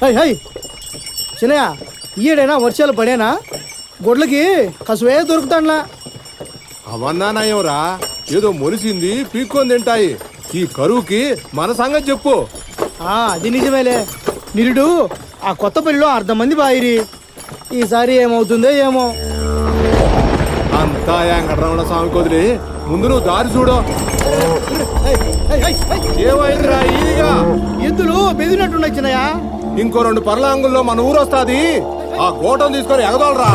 High high Chinnaiah ఈడైనా వర్షాలు పడేనా గొడ్లకి కసువే దొరుకుతాండ్లా. అవన్నా నయంరా, ఏదో మొలిసింది పీక్కొని తింటాయి. ఈ కరువుకి మన సంగతి చెప్పు. అది నిజమేలే. నిరుడు ఆ కొత్త పల్లిలో 100 మంది బాయిరి. ఈసారి ఏమవుతుందో ఏమో. అంతా వెంకటరమణ స్వామి కొదిలి, ముందు నువ్వు దారి చూడు. ఏమైందిరా ఈగా? ఎద్దులు బెదిరినట్టున్నాయి చిన్నయ్య. ఇంకో 2 పర్లాంగుల్లో మన ఊరు వస్తాది. ఆ గోటం తీసుకొని ఎగదోలరా.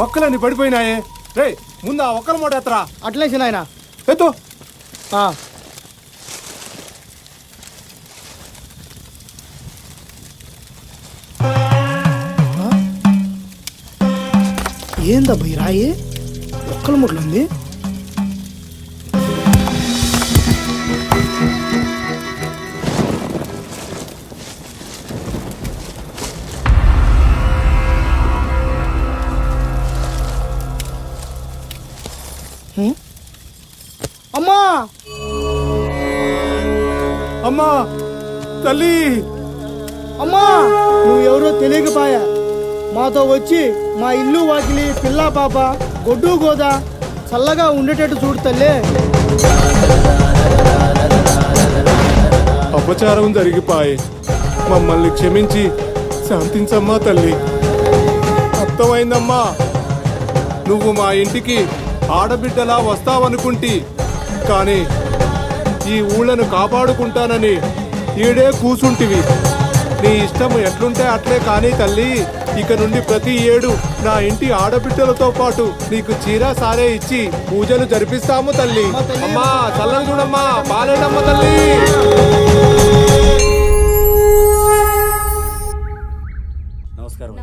ఒక్కలన్నీ పడిపోయినాయే. రే ముందు ఆ ఒక్కల మూట ఎత్తరా. అట్లే చిన్నాయన ఎత్తు. ఏందబ్బా ఈ రాయి ఒక్కల ముట్లుంది? అమ్మా అమ్మా తల్లి, అమ్మా నువ్వెవరో తెలియకపాయా. మాతో వచ్చి మా ఇల్లు వాకిలి పిల్లా పాప గొడ్డు గోదా చల్లగా ఉండేటట్టు చూడు తల్లే. అపచారం జరిగిపాయి, మమ్మల్ని క్షమించి శాంతించమ్మా తల్లి. అర్థమైందమ్మా, నువ్వు మా ఇంటికి ఆడబిడ్డలా వస్తావనుకుంటి, కానీ ఈ ఊళ్ళను కాపాడుకుంటానని ఈడే కూసుంటివి. నీ ఇష్టం ఎట్లుంటే అట్లే కానీ తల్లి, ఇక నుండి ప్రతి ఏడు నా ఇంటి ఆడబిడ్డలతో పాటు నీకు చీర సారే ఇచ్చి పూజలు జరిపిస్తాము తల్లి. అమ్మా చల్లని చూడమ్మా, బాలేనమ్మ తల్లి. నమస్కారం.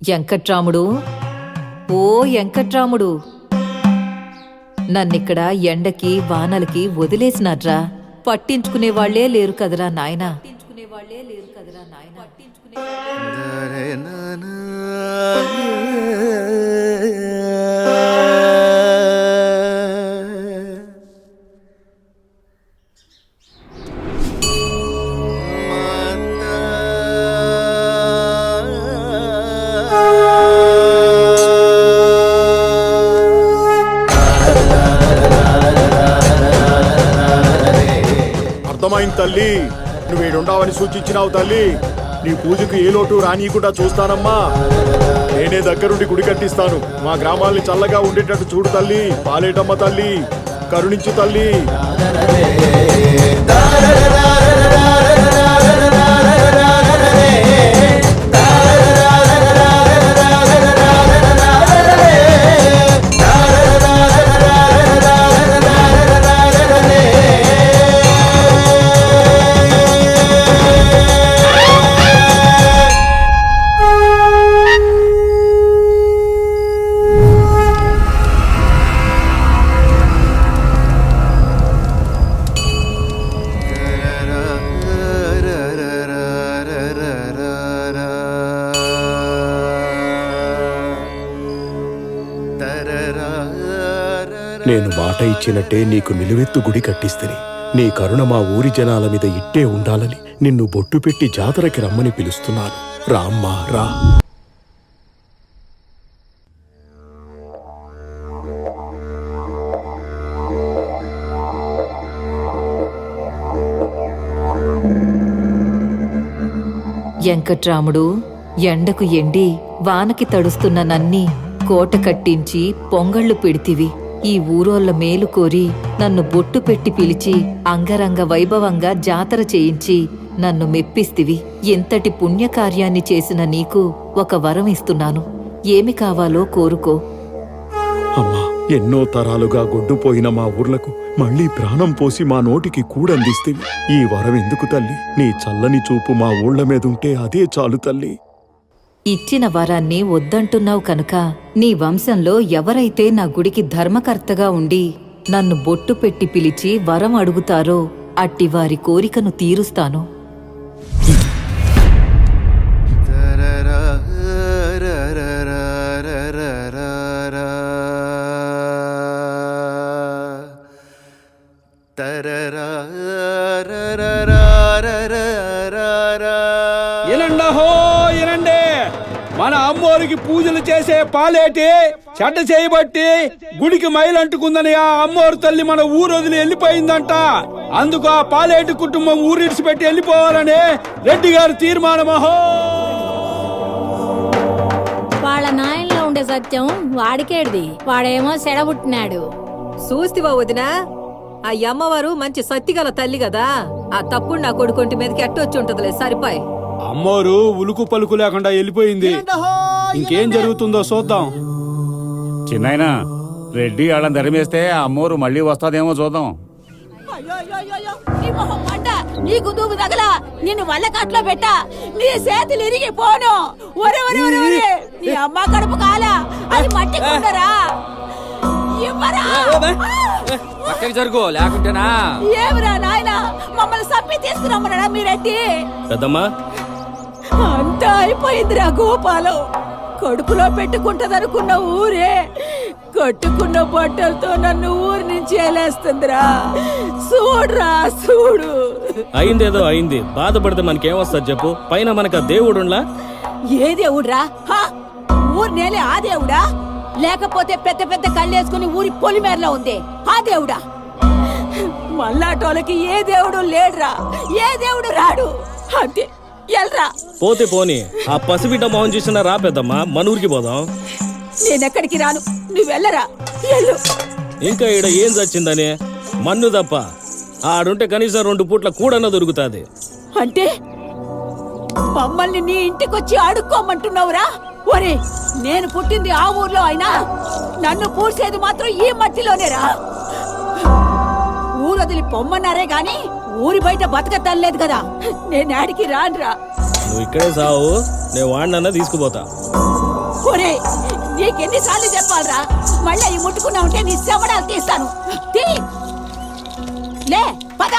వెంకట్రాముడు, ఓ వెంకట్రాముడు, నన్నిక్కడ ఎండకి వానలకి వదిలేసినాడ్రా. పట్టించుకునే వాళ్లే లేరు కదరా నాయనా. అర్థమైంది తల్లి, నువ్వు ఏడుండావని సూచించినావు తల్లి. నీ పూజకు ఏ లోటు రానీయకుండా చూస్తానమ్మా. నేనే దగ్గరుండి గుడి కట్టిస్తాను. మా గ్రామాల్ని చల్లగా ఉండేటట్టు చూడు తల్లి. పాలేటమ్మ తల్లి, కరుణించు తల్లి. నేను మాట ఇచ్చినట్టే నీకు నిలువెత్తు గుడి కట్టిస్తని, నీ కరుణ మా ఊరి జనాల మీద ఇట్టే ఉండాలని నిన్ను బొట్టు పెట్టి జాతరకి రమ్మని పిలుస్తున్నాను. రామ్మా రా. వెంకట్రాముడు, ఎండకు ఎండి వానకి తడుస్తున్న నన్ని కోట కట్టించి పొంగళ్ళు పెడితివి. ఈ ఊరోళ్ళ మేలు కోరి నన్ను బొట్టు పెట్టి పిలిచి అంగరంగ వైభవంగా జాతర చేయించి నన్ను మెప్పిస్తివి. ఎంతటి పుణ్యకార్యాన్ని చేసిన నీకు ఒక వరం ఇస్తున్నాను. ఏమి కావాలో కోరుకో. అమ్మా, ఎన్నో తరాలుగా గొడ్డుపోయిన మా ఊర్లకు మళ్ళీ ప్రాణం పోసి మా నోటికి కూడందిస్తేవి. ఈ వరం ఎందుకు తల్లి? నీ చల్లని చూపు మా ఊళ్ళ మీదుంటే అదే చాలు తల్లి. ఇచ్చిన వరాన్ని వద్దంటున్నావు కనుక నీ వంశంలో ఎవరైతే నా గుడికి ధర్మకర్తగా ఉండి నన్ను బొట్టు పెట్టి పిలిచి వరం అడుగుతారో అట్టి వారి కోరికను తీరుస్తాను. ఇనండహో ఇనండి, మన అమ్మోరికి పూజలు చేసే పాలేటి చెడ్డ చేయబట్టి గుడికి మైలంటుకుందని ఆ అమ్మోరు తల్లి మన ఊరు వదిలి వెళ్ళిపోయిందంట. అందుకు ఆ పాలేటి కుటుంబం ఊరిడిచిపెట్టి వెళ్ళిపోవాలని రెడ్డి గారి తీర్మానమహో. వాళ్ళ నాయనలో ఉండే సత్యం వాడికేడిది, వాడేమో సెడబుట్టినాడు. చూస్తివా వదినా, ఆ అమ్మవారు మంచి సత్తిగల తల్లి కదా. ఆ తప్పుడు నా కొడుకుంటి మీదకి ఎట్టొచ్చి ఉంటదిలే, సరిపాయ్. అమ్మోరు ఉలుకు పలుకు లేకుండా వెళ్ళిపోయింది. ఇంకేం జరుగుతుందో చూద్దాం. చిన్నాయన, రెడ్డి వాళ్ళని ధరిమేస్తే ఆ అమ్మోరు మళ్ళీ వస్తాదేమో చూద్దాం. నీకు దూపు తగల, నిన్ను వల్ల కట్లో పెట్టా, నీ చేతులు ఇరిగిపోను. ఒరే ఒరే ఒరే ఒరే, నీ అమ్మ కడుపు కాల, అది మట్టి కొండరా. పక్కకి జరుగు, లేకుంటేనా ఏమిరా నాయనా, మమ్మల్ని సప్పి తీసుకురమ్మన్నాడా మీరెట్టి? పెద్దమ్మా, అంతా అయిపోయిందిరా గోపాలం. కడుపులో పెట్టుకుంటదనుకున్న ఊరే కట్టుకున్న బట్టలతో నన్ను ఊరి నుంచి వెళ్ళేస్తుందిరా. చూడురా చూడు. అయిందేదో అయింది, బాధపడితే మనకేమొస్తుంది చెప్పు? పైన మనకు ఆ దేవుడులా? ఏ దేవుడ్రా? ఊరి నేలే ఆ దేవుడా? లేకపోతే పెద్ద పెద్ద కళ్ళేసుకుని ఊరి పొలిమేరలో ఉంది ఆ దేవుడా? మల్లాటోళ్ళకి ఏ దేవుడు లేడురా, ఏ దేవుడు రాడు. అంతే, ఎల్రా. పోతే పోని, ఆ పసిబిడ్డ మొహం చూసినా రా పెద్దమ్మా, మన ఊరికి పోదాం. నేనెక్కడికి రాను, నువ్వెళ్ళరా. ఎల్లు. ఇంకా ఈడ ఏం చచ్చిందని? మన్ను తప్ప ఆడుంటే కనీసం 2 పూట్ల కూడన్న దొరుకుతాది. అంటే మమ్మల్ని నీ ఇంటికొచ్చి అడుక్కోమంటున్నావురా? ఒరే, నేను పుట్టింది ఆ ఊర్లో అయినా నన్ను పూడ్చేది మాత్రం ఈ మట్టిలోనేరా. ఊరొదిలి పొమ్మన్నారే గాని ఊరి బయట బతక తల్లేదు కదా. నేను ఆడికి రానురా. నువ్వు ఇక్కడే సావు, నేను వాడినన్నా తీసుకుపోతా. ఒరే, నీకెన్నిసార్లు చెప్పాలరా? మళ్ళీ ఈ ముట్టుకున్నా ఉంటే నీ శవడాలు తీస్తాను. లే పద.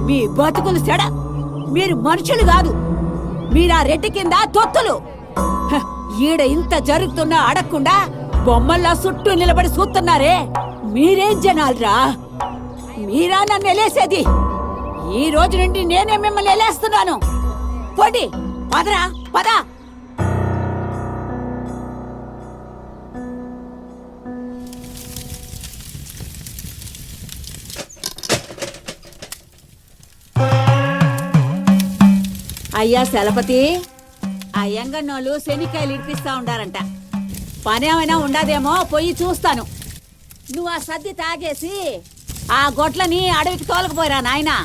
మీ బతుకులు సెడ. మీరు మనుషులు కాదు, మీరా రెడ్డి కింద తొత్తులు. ఈడ ఇంత జరుగుతున్నా అడగకుండా బొమ్మల్లా చుట్టూ నిలబడి చూస్తున్నారే, మీరేం జనాలరా? మీరా నన్ను ఎలేసేది? ఈ రోజు నుండి నేనే మిమ్మల్ని ఎలేస్తున్నాను. పోండి, పదరా పద. అయ్యా చలపతి, అయ్యంగన్నోళ్ళు శనికాయలు ఇడిపిస్తా ఉండారంట. పనేమైనా ఉండదేమో పోయి చూస్తాను. నువ్వు ఆ సద్ది తాగేసి ఆ గొడ్లని అడవికి తోలకపోయిరా నాయనా.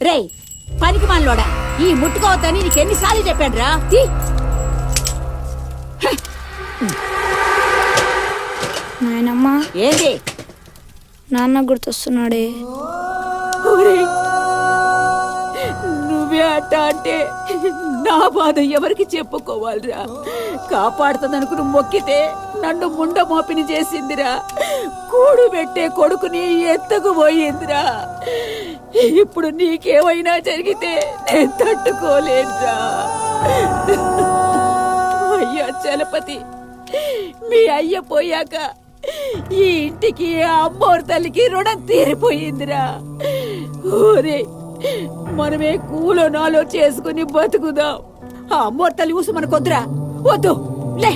రేయ్ పనికి మనలోడా, ఈ ముట్టుకోవద్దని నీకెన్నిసార్లు చెప్పాడు రా. నాయనమ్మా, ఏంటి? నాన్న గుర్తొస్తున్నాడే. నువ్వే అట్ట అంటే నా బాధ ఎవరికి చెప్పుకోవాలిరా? కాపాడుతుందనుకుని మొక్కితే నన్ను ముండ మోపిని చేసిందిరా. కూడు పెట్టే కొడుకుని ఎత్తకు పోయిందిరా. ఇప్పుడు నీకేమైనా జరిగితే నేను తట్టుకోలేనురా. అయ్యా చలపతి, మీ అయ్య పోయాక ఈ ఇంటికి అమ్మోరు తల్లికి రుణం తీరిపోయిందిరా. ఊరే, మనమే కూలో నాలో చేసుకుని బతుకుదాం. ఆ అమ్మోరు తల్లి ఊసు మనకొద్దురా. వద్దు, లే.